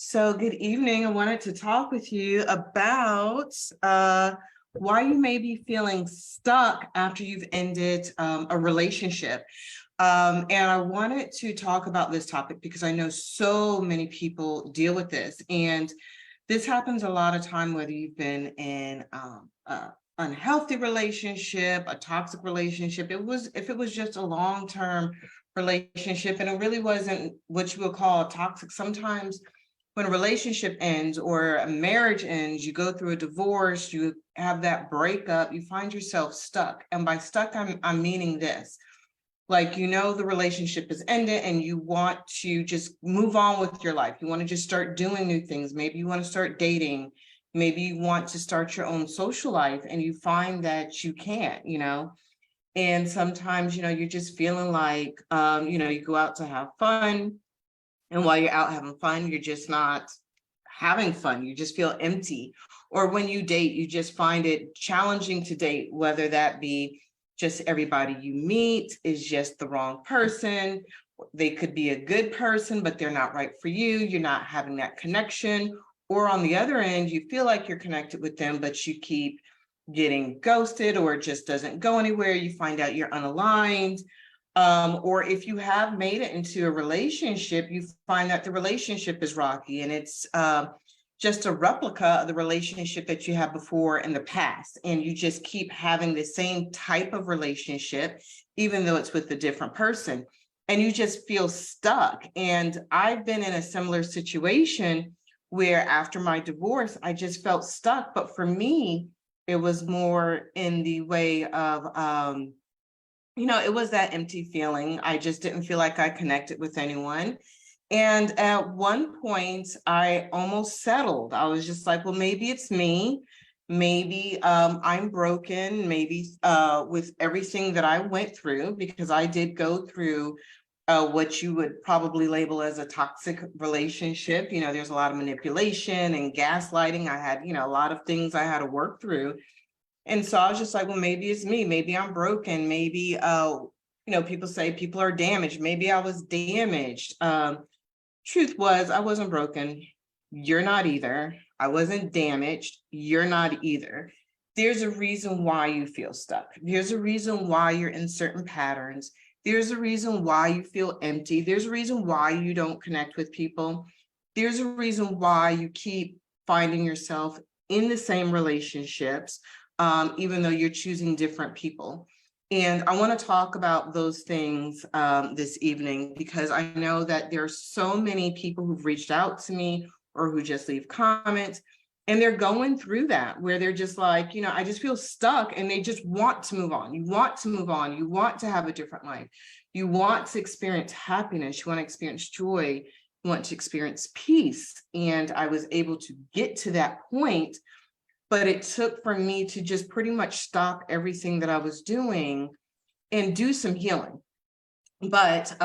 So, good evening. I wanted to talk with you about why you may be feeling stuck after you've ended a relationship. And I wanted to talk about this topic because I know so many people deal with this. And this happens a lot of time, whether you've been in a unhealthy relationship, a toxic relationship. If it was just a long-term relationship and it really wasn't what you would call toxic. Sometimes when a relationship ends or a marriage ends, you go through a divorce, you have that breakup, you find yourself stuck. And by stuck, I'm meaning this. Like, the relationship is ended and you want to just move on with your life. You want to just start doing new things. Maybe you want to start dating. Maybe you want to start your own social life and you find that you can't. And sometimes, you're just feeling like, you go out to have fun. And while you're out having fun, you're just not having fun. You just feel empty. Or when you date, you just find it challenging to date, whether that be just everybody you meet is just the wrong person. They could be a good person, but they're not right for you. You're not having that connection. Or on the other end, you feel like you're connected with them, but you keep getting ghosted or it just doesn't go anywhere. You find out you're unaligned. Or if you have made it into a relationship, you find that the relationship is rocky and it's just a replica of the relationship that you had before in the past. And you just keep having the same type of relationship, even though it's with a different person. And you just feel stuck. And I've been in a similar situation where after my divorce, I just felt stuck. But for me, it was more in the way of, it was that empty feeling. I just didn't feel like I connected with anyone. And at one point, I almost settled. I was just like, well, maybe it's me. Maybe I'm broken, maybe with everything that I went through, because I did go through what you would probably label as a toxic relationship. There's a lot of manipulation and gaslighting. I had, a lot of things I had to work through. And so I was just like, well, maybe it's me. Maybe I'm broken. Maybe, people say people are damaged. Maybe I was damaged. Truth was, I wasn't broken. You're not either. I wasn't damaged. You're not either. There's a reason why you feel stuck. There's a reason why you're in certain patterns. There's a reason why you feel empty. There's a reason why you don't connect with people. There's a reason why you keep finding yourself in the same relationships, even though you're choosing different people. And I want to talk about those things this evening, because I know that there are so many people who've reached out to me or who just leave comments, and they're going through that where they're just like, I just feel stuck, and they just want to move on. You want to move on. You want to have a different life. You want to experience happiness. You want to experience joy. You want to experience peace. And I was able to get to that point. But it took for me to just pretty much stop everything that I was doing and do some healing. But,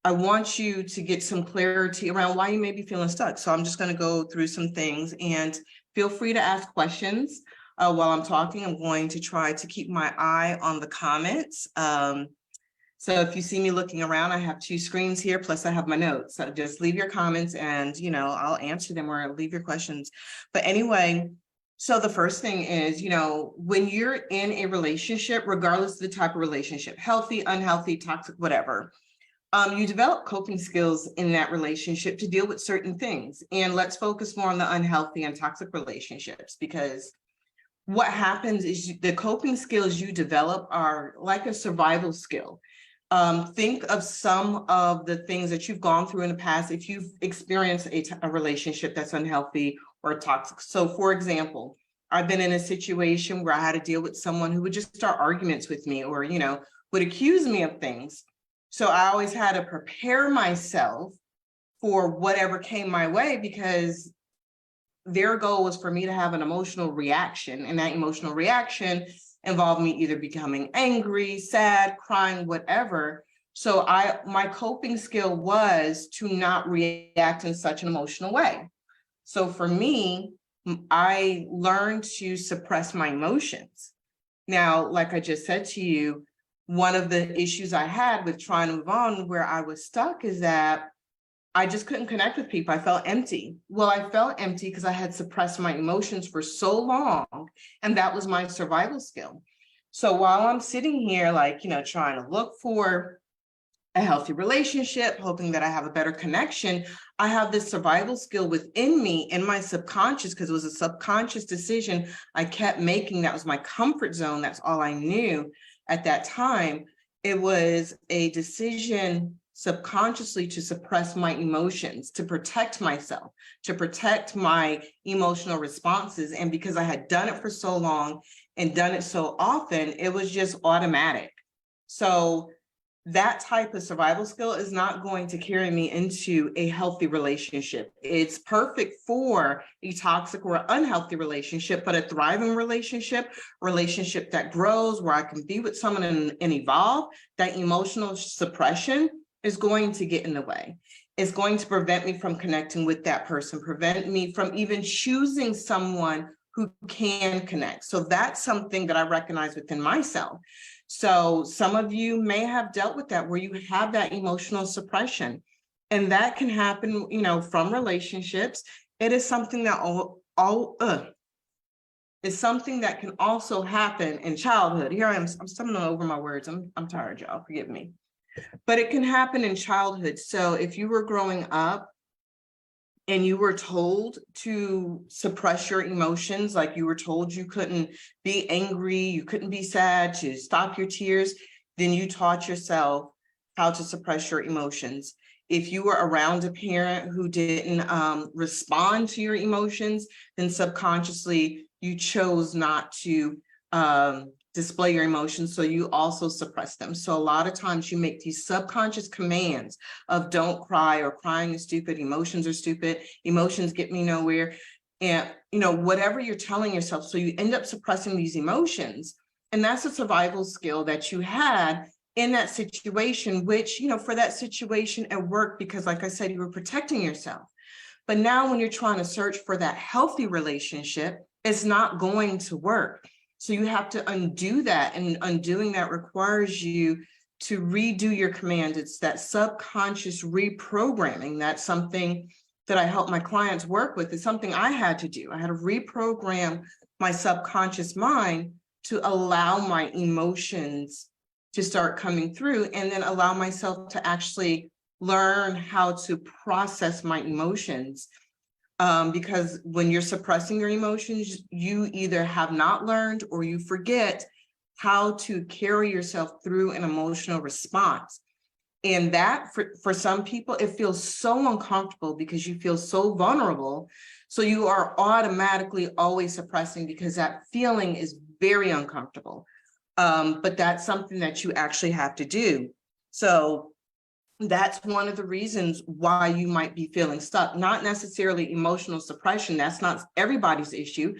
I want you to get some clarity around why you may be feeling stuck. So I'm just going to go through some things, and feel free to ask questions while I'm talking. I'm going to try to keep my eye on the comments. So if you see me looking around, I have two screens here, plus I have my notes. So just leave your comments and, I'll answer them or leave your questions. But anyway, so the first thing is, when you're in a relationship, regardless of the type of relationship, healthy, unhealthy, toxic, whatever, you develop coping skills in that relationship to deal with certain things. And let's focus more on the unhealthy and toxic relationships, because what happens is the coping skills you develop are like a survival skill. Think of some of the things that you've gone through in the past if you've experienced a relationship that's unhealthy or toxic. So, for example, I've been in a situation where I had to deal with someone who would just start arguments with me or, would accuse me of things. So I always had to prepare myself for whatever came my way, because their goal was for me to have an emotional reaction, and that emotional reaction involved me either becoming angry, sad, crying, whatever. So my coping skill was to not react in such an emotional way. So for me, I learned to suppress my emotions. Now, like I just said to you, one of the issues I had with trying to move on where I was stuck is that I just couldn't connect with people. I felt empty. Well, I felt empty because I had suppressed my emotions for so long, and that was my survival skill. So while I'm sitting here, like, trying to look for a healthy relationship, hoping that I have a better connection, I have this survival skill within me in my subconscious, because it was a subconscious decision I kept making. That was my comfort zone. That's all I knew at that time. It was a decision subconsciously to suppress my emotions, to protect myself, to protect my emotional responses. And because I had done it for so long and done it so often, it was just automatic. So that type of survival skill is not going to carry me into a healthy relationship. It's perfect for a toxic or unhealthy relationship, but a thriving relationship that grows, where I can be with someone and evolve, that emotional suppression is going to get in the way. It's going to prevent me from connecting with that person, prevent me from even choosing someone who can connect. So that's something that I recognize within myself. So some of you may have dealt with that, where you have that emotional suppression, and that can happen, from relationships. It is something that is something that can also happen in childhood. Here I am, I'm stumbling over my words. I'm tired, y'all, forgive me. But it can happen in childhood. So if you were growing up and you were told to suppress your emotions, like you were told you couldn't be angry, you couldn't be sad, to stop your tears, then you taught yourself how to suppress your emotions. If you were around a parent who didn't respond to your emotions, then subconsciously you chose not to display your emotions, so you also suppress them. So a lot of times you make these subconscious commands of don't cry, or crying is stupid, emotions are stupid, emotions get me nowhere, and whatever you're telling yourself. So you end up suppressing these emotions, and that's a survival skill that you had in that situation, which for that situation at work, because like I said, you were protecting yourself. But now when you're trying to search for that healthy relationship, it's not going to work. So you have to undo that, and undoing that requires you to redo your command. It's that subconscious reprogramming. That's something that I help my clients work with. It's something I had to do. I had to reprogram my subconscious mind to allow my emotions to start coming through, and then allow myself to actually learn how to process my emotions. Because when you're suppressing your emotions, you either have not learned or you forget how to carry yourself through an emotional response. And that for some people, it feels so uncomfortable because you feel so vulnerable. So you are automatically always suppressing, because that feeling is very uncomfortable. But that's something that you actually have to do. So that's one of the reasons why you might be feeling stuck, not necessarily emotional suppression. That's not everybody's issue,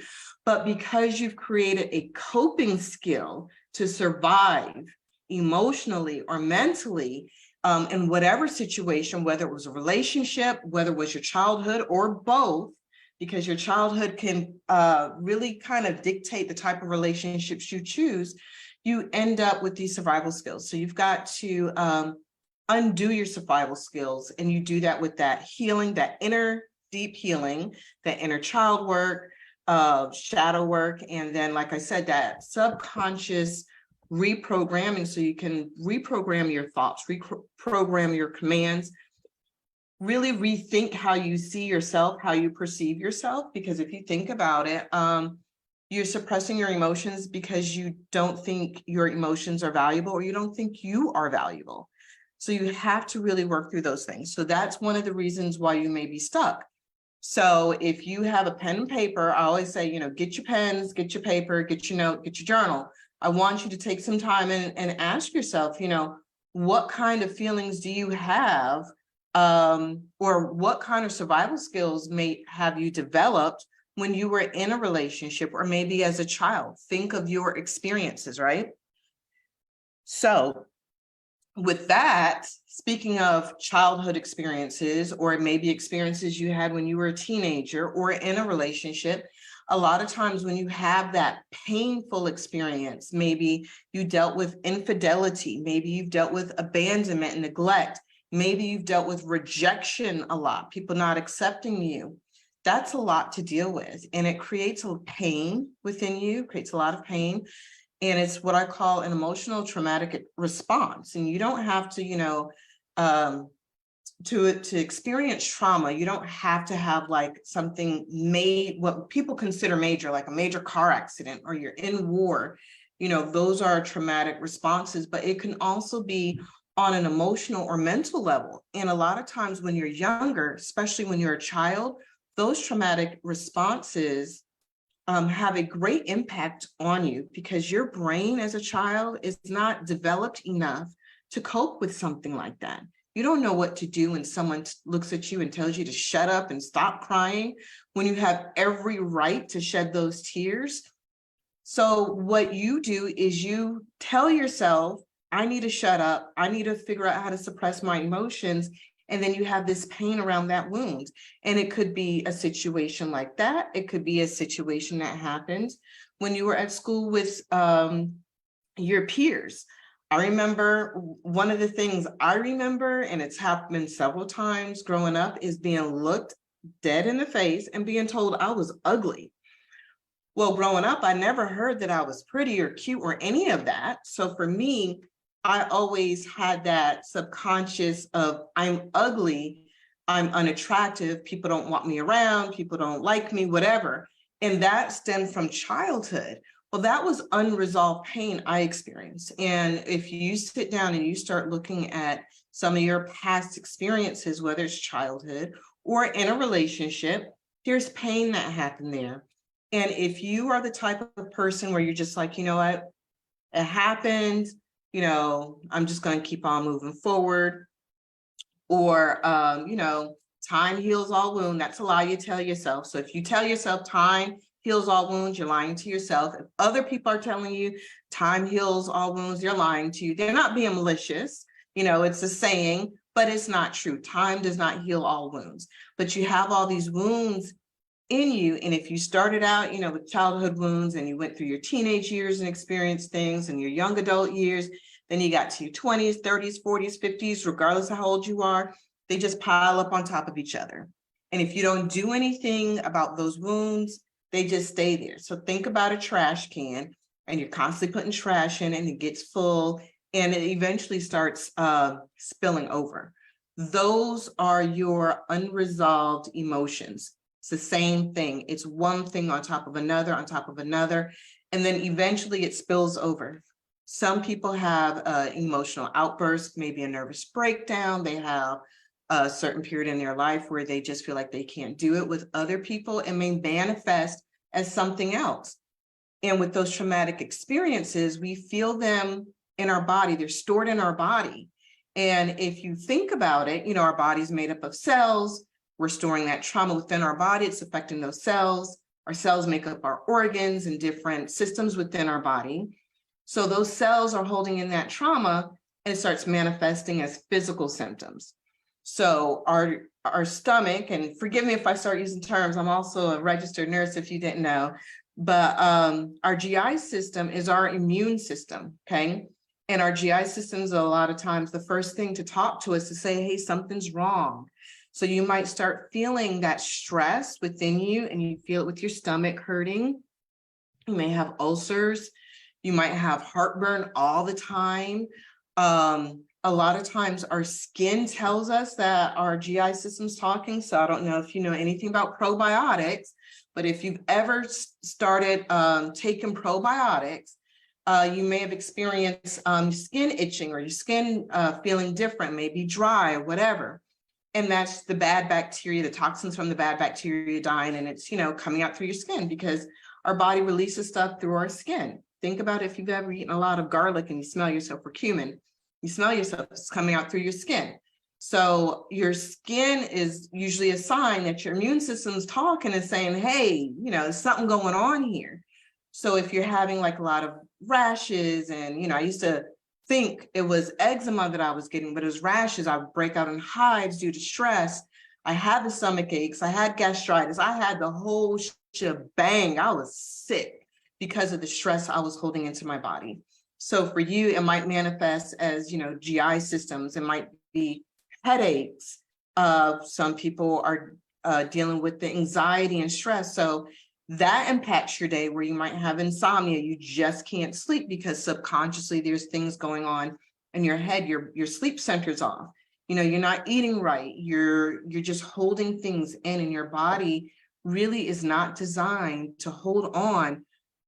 but because you've created a coping skill to survive emotionally or mentally in whatever situation, whether it was a relationship, whether it was your childhood, or both, because your childhood can really kind of dictate the type of relationships you choose, you end up with these survival skills. So you've got to undo your survival skills. And you do that with that healing, that inner deep healing, that inner child work, shadow work. And then, like I said, that subconscious reprogramming, so you can reprogram your thoughts, reprogram your commands, really rethink how you see yourself, how you perceive yourself. Because if you think about it, you're suppressing your emotions because you don't think your emotions are valuable, or you don't think you are valuable. So you have to really work through those things. So that's one of the reasons why you may be stuck. So if you have a pen and paper, I always say, get your pens, get your paper, get your note, get your journal. I want you to take some time and ask yourself, what kind of feelings do you have? Or what kind of survival skills may have you developed when you were in a relationship, or maybe as a child? Think of your experiences, right? So with that, speaking of childhood experiences, or maybe experiences you had when you were a teenager or in a relationship, a lot of times when you have that painful experience, maybe you dealt with infidelity, maybe you've dealt with abandonment and neglect, Maybe you've dealt with rejection a lot, people not accepting you. That's a lot to deal with. And it creates a pain within you, creates a lot of pain. And it's what I call an emotional traumatic response. And you don't have to, to experience trauma, you don't have to have like something made, what people consider major, like a major car accident, or you're in war. Those are traumatic responses, but it can also be on an emotional or mental level. And a lot of times when you're younger, especially when you're a child, those traumatic responses have a great impact on you, because your brain as a child is not developed enough to cope with something like that. You don't know what to do when someone looks at you and tells you to shut up and stop crying, when you have every right to shed those tears. So what you do is you tell yourself, I need to shut up. I need to figure out how to suppress my emotions. And then you have this pain around that wound. And it could be a situation like that. It could be a situation that happened when you were at school with your peers. I remember one of the things I remember, and it's happened several times growing up, is being looked dead in the face and being told I was ugly. Well, growing up, I never heard that I was pretty or cute or any of that. So for me, I always had that subconscious of I'm ugly, I'm unattractive, people don't want me around, people don't like me, whatever. And that stemmed from childhood. Well, that was unresolved pain I experienced. And if you sit down and you start looking at some of your past experiences, whether it's childhood or in a relationship, there's pain that happened there. And if you are the type of person where you're just like, you know what, it happened, I'm just going to keep on moving forward. Or, time heals all wounds. That's a lie you tell yourself. So if you tell yourself time heals all wounds, you're lying to yourself. If other people are telling you time heals all wounds, you're lying to you. They're not being malicious. It's a saying, but it's not true. Time does not heal all wounds. But you have all these wounds in you. And if you started out, with childhood wounds, and you went through your teenage years and experienced things, and your young adult years, then you got to your 20s, 30s, 40s, 50s, regardless of how old you are, they just pile up on top of each other. And if you don't do anything about those wounds, they just stay there. So think about a trash can, and you're constantly putting trash in, and it gets full, and it eventually starts spilling over. Those are your unresolved emotions. It's the same thing. It's one thing on top of another, on top of another, and then eventually it spills over. Some people have emotional outbursts, maybe a nervous breakdown. They have a certain period in their life where they just feel like they can't do it with other people, and may manifest as something else. And with those traumatic experiences, we feel them in our body. They're stored in our body. And if you think about it, our body's made up of cells. We're storing that trauma within our body. It's affecting those cells. Our cells make up our organs and different systems within our body. So those cells are holding in that trauma, and it starts manifesting as physical symptoms. So our stomach, and forgive me if I start using terms, I'm also a registered nurse if you didn't know, but our GI system is our immune system, okay? And our GI systems, a lot of times, the first thing to talk to us to say, hey, something's wrong. So you might start feeling that stress within you, and you feel it with your stomach hurting. You may have ulcers. You might have heartburn all the time. A lot of times our skin tells us that our GI system's talking. So I don't know if you know anything about probiotics, but if you've ever started taking probiotics, you may have experienced skin itching, or your skin feeling different, maybe dry or whatever. And that's the bad bacteria, the toxins from the bad bacteria dying, and it's, coming out through your skin, because our body releases stuff through our skin. Think about if you've ever eaten a lot of garlic and you smell yourself for cumin. You smell yourself, it's coming out through your skin. So your skin is usually a sign that your immune system's talking and saying, hey, there's something going on here. So if you're having like a lot of rashes, and, I used to think it was eczema that I was getting, but it was rashes. I would break out in hives due to stress. I had the stomach aches. I had gastritis. I had the whole shebang. I was sick because of the stress I was holding into my body. So for you, it might manifest as, GI systems. It might be headaches. Some people are dealing with the anxiety and stress. So that impacts your day, where you might have insomnia. You just can't sleep because subconsciously there's things going on in your head. Your sleep center's off. You're not eating right. You're just holding things in, and your body really is not designed to hold on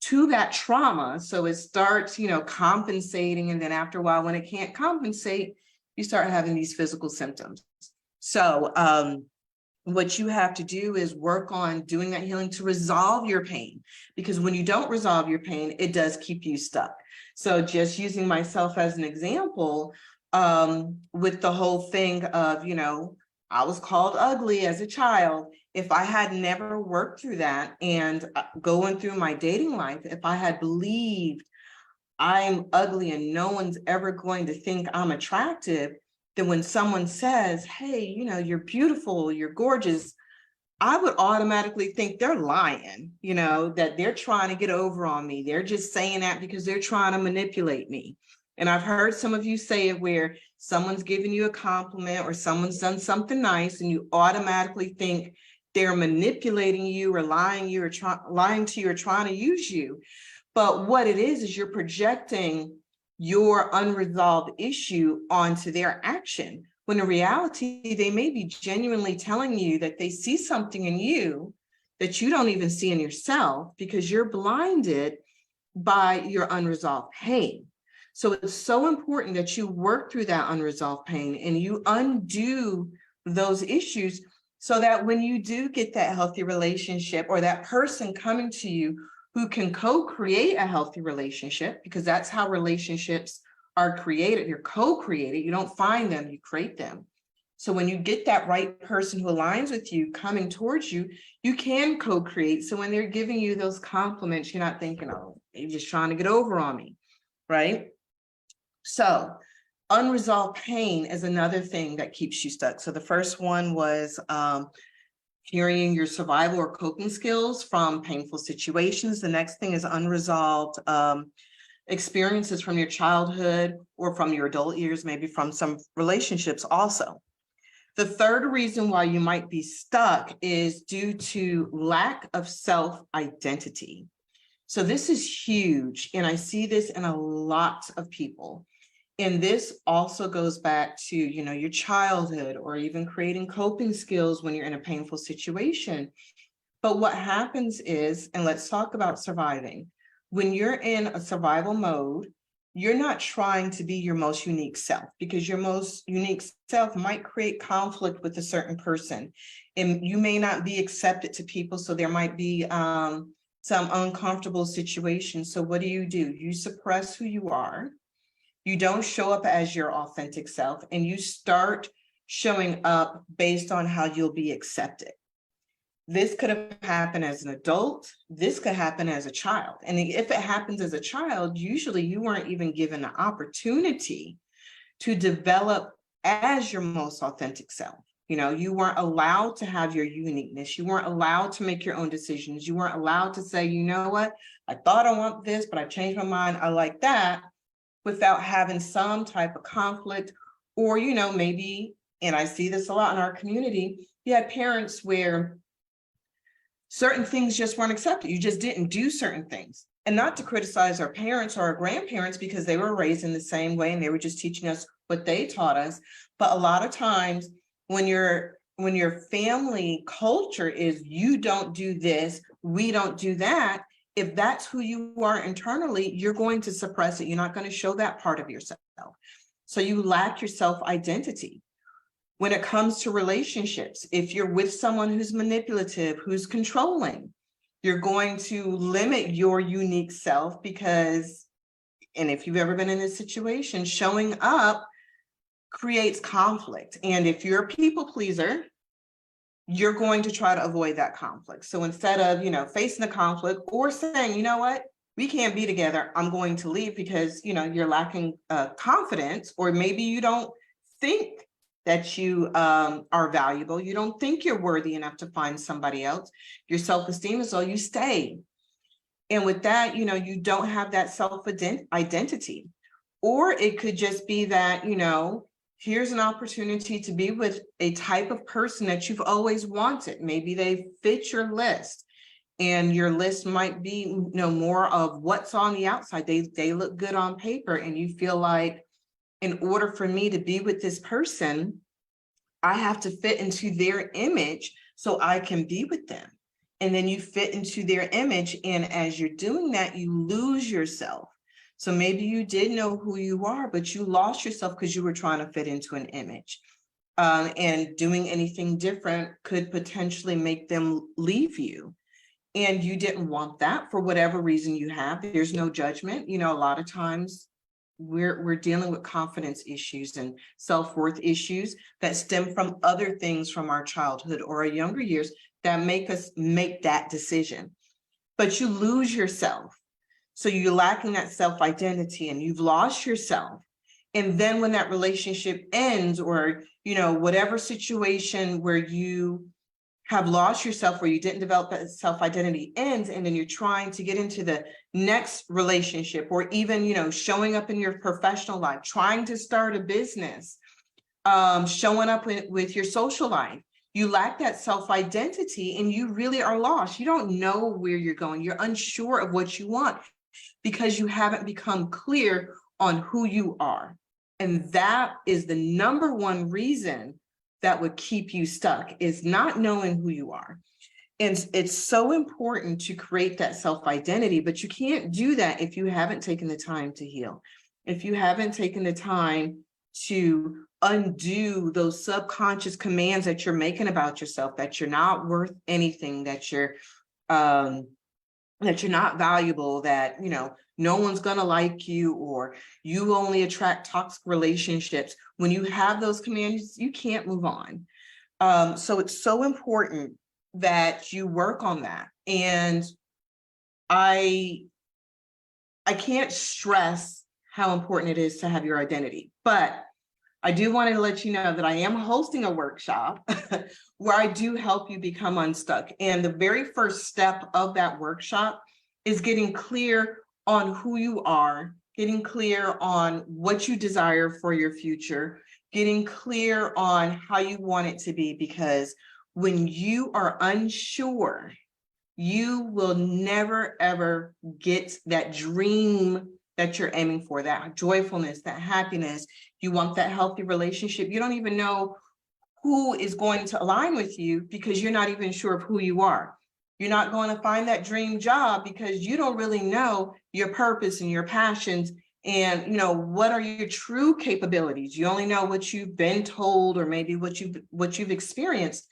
to that trauma. So it starts, compensating. And then after a while, when it can't compensate, you start having these physical symptoms. So what you have to do is work on doing that healing to resolve your pain, because when you don't resolve your pain, it does keep you stuck. So just using myself as an example, with the whole thing of, I was called ugly as a child. If I had never worked through that, and going through my dating life, if I had believed I'm ugly and no one's ever going to think I'm attractive, then when someone says, hey, you're beautiful, you're gorgeous, I would automatically think they're lying, that they're trying to get over on me. They're just saying that because they're trying to manipulate me. And I've heard some of you say it, where someone's giving you a compliment or someone's done something nice, and you automatically think they're manipulating you or lying to you or trying to use you. But what it is you're projecting your unresolved issue onto their action, when in reality, they may be genuinely telling you that they see something in you that you don't even see in yourself, because you're blinded by your unresolved pain. So it's so important that you work through that unresolved pain and you undo those issues, so that when you do get that healthy relationship, or that person coming to you who can co-create a healthy relationship, because that's how relationships are created. You're co-created. You don't find them, you create them. So when you get that right person who aligns with you coming towards you, you can co-create. So when they're giving you those compliments, you're not thinking, oh, they're just trying to get over on me, right? So unresolved pain is another thing that keeps you stuck. So the first one was carrying your survival or coping skills from painful situations. The next thing is unresolved experiences from your childhood or from your adult years, maybe from some relationships also. The third reason why you might be stuck is due to lack of self-identity. So this is huge, and I see this in a lot of people. And this also goes back to, your childhood, or even creating coping skills when you're in a painful situation. But what happens is, and let's talk about surviving. When you're in a survival mode, you're not trying to be your most unique self, because your most unique self might create conflict with a certain person, and you may not be accepted to people. So there might be some uncomfortable situations. So what do? You suppress who you are. You don't show up as your authentic self, and you start showing up based on how you'll be accepted. This could have happened as an adult. This could happen as a child. And if it happens as a child, usually you weren't even given the opportunity to develop as your most authentic self. You weren't allowed to have your uniqueness. You weren't allowed to make your own decisions. You weren't allowed to say, you know what, I thought I want this, but I changed my mind. I like that, without having some type of conflict. Or, maybe, and I see this a lot in our community, you had parents where certain things just weren't accepted. You just didn't do certain things. And not to criticize our parents or our grandparents, because they were raised in the same way and they were just teaching us what they taught us. But a lot of times when your family culture is, you don't do this, we don't do that, if that's who you are internally, you're going to suppress it. You're not going to show that part of yourself. So you lack your self-identity. When it comes to relationships, if you're with someone who's manipulative, who's controlling, you're going to limit your unique self, because, and if you've ever been in this situation, showing up creates conflict. And if you're a people pleaser, you're going to try to avoid that conflict. So instead of, facing the conflict or saying, you know what, we can't be together, I'm going to leave, because, you're lacking confidence, or maybe you don't think that you are valuable. You don't think you're worthy enough to find somebody else. Your self-esteem is low, you stay. And with that, you don't have that self-identity. Or it could just be that, here's an opportunity to be with a type of person that you've always wanted. Maybe they fit your list, and your list might be, you know, more of what's on the outside. They look good on paper, and you feel like, in order for me to be with this person, I have to fit into their image so I can be with them. And then you fit into their image. And as you're doing that, you lose yourself. So maybe you did know who you are, but you lost yourself because you were trying to fit into an image. And doing anything different could potentially make them leave you. And you didn't want that for whatever reason you have. There's no judgment. You know, a lot of times we're dealing with confidence issues and self-worth issues that stem from other things from our childhood or our younger years that make us make that decision. But you lose yourself. So you're lacking that self-identity and you've lost yourself. And then when that relationship ends, or, you know, whatever situation where you have lost yourself, where you didn't develop that self-identity ends, and then you're trying to get into the next relationship, or even, you know, showing up in your professional life, trying to start a business, showing up with your social life, you lack that self-identity and you really are lost. You don't know where you're going. You're unsure of what you want because you haven't become clear on who you are. And that is the number one reason that would keep you stuck, is not knowing who you are. And it's so important to create that self-identity, but you can't do that if you haven't taken the time to heal. If you haven't taken the time to undo those subconscious commands that you're making about yourself, that you're not worth anything, that you're not valuable, that, you know, no one's gonna like you, or you only attract toxic relationships. When you have those commands, you can't move on. So it's so important that you work on that. And I can't stress how important it is to have your identity, but I do want to let you know that I am hosting a workshop where I do help you become unstuck. And the very first step of that workshop is getting clear on who you are, getting clear on what you desire for your future, getting clear on how you want it to be. Because when you are unsure, you will never, ever get that dream that you're aiming for, that joyfulness, that happiness. You want that healthy relationship. You don't even know who is going to align with you because you're not even sure of who you are. You're not going to find that dream job because you don't really know your purpose and your passions, and, you know, what are your true capabilities. You only know what you've been told, or maybe what you've experienced.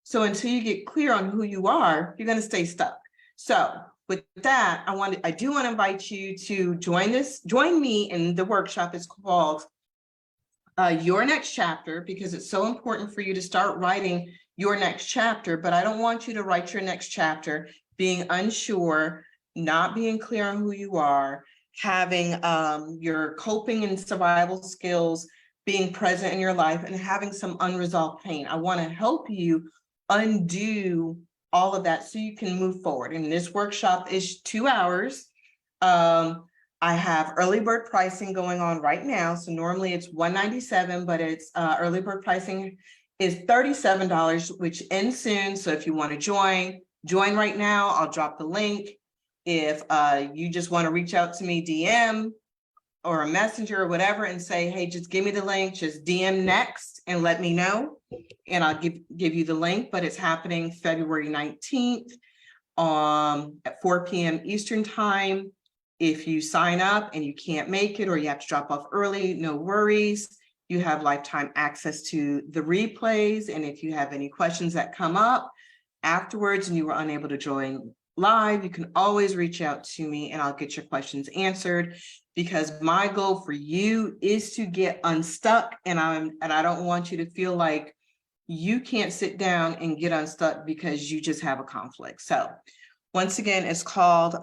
So until you get clear on who you are, you're going to stay stuck. So with that, I do want to invite you to join me in the workshop. It's called Your Next Chapter, because it's so important for you to start writing your next chapter. But I don't want you to write your next chapter being unsure, not being clear on who you are, having your coping and survival skills being present in your life, and having some unresolved pain. I want to help you undo all of that so you can move forward. And this workshop is 2 hours. I have early bird pricing going on right now. So normally it's $197, but it's early bird pricing is $37, which ends soon. So if you want to join right now. I'll drop the link. If you just want to reach out to me, DM or a messenger or whatever, and say, hey, just give me the link, just DM next and let me know, and I'll give you the link. But it's happening February 19th at 4 p.m. Eastern time. If you sign up and you can't make it, or you have to drop off early, no worries. You have lifetime access to the replays. And if you have any questions that come up afterwards and you were unable to join live, you can always reach out to me and I'll get your questions answered, because my goal for you is to get unstuck. And I don't want you to feel like you can't sit down and get unstuck because you just have a conflict. So once again, it's called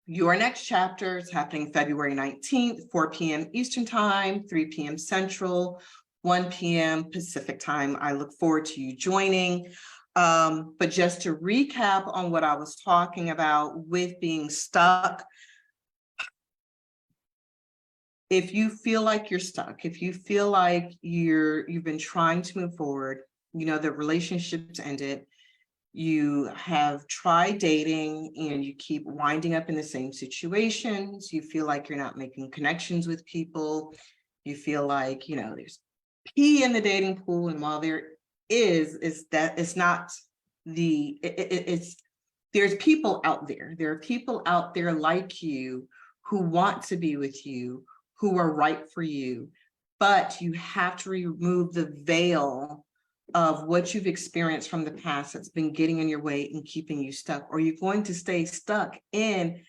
Your Next Chapter. It's happening February 19th, 4 p.m. Eastern time, 3 p.m. Central, 1 p.m. Pacific time. I look forward to you joining. But just to recap on what I was talking about with being stuck, if you feel like you're stuck, if you feel like you've been trying to move forward, the relationship's ended, you have tried dating and you keep winding up in the same situations, you feel like you're not making connections with people, you feel like, there's pee in the dating pool, and while there is that it's not it's there's people out there. There are people out there like you who want to be with you, who are right for you, but you have to remove the veil of what you've experienced from the past that's been getting in your way and keeping you stuck, or you're going to stay stuck in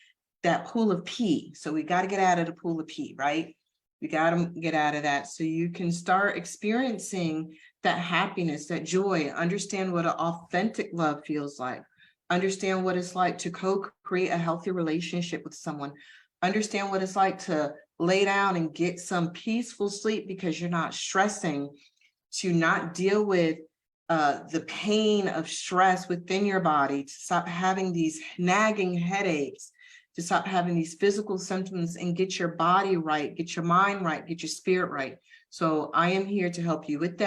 that pool of pee. So we got to get out of the pool of pee, right? We got to get out of that so you can start experiencing that happiness, that joy, understand what an authentic love feels like, understand what it's like to co-create a healthy relationship with someone, understand what it's like to lay down and get some peaceful sleep because you're not stressing, to not deal with the pain of stress within your body, to stop having these nagging headaches, to stop having these physical symptoms and get your body right, get your mind right, get your spirit right. So I am here to help you with that.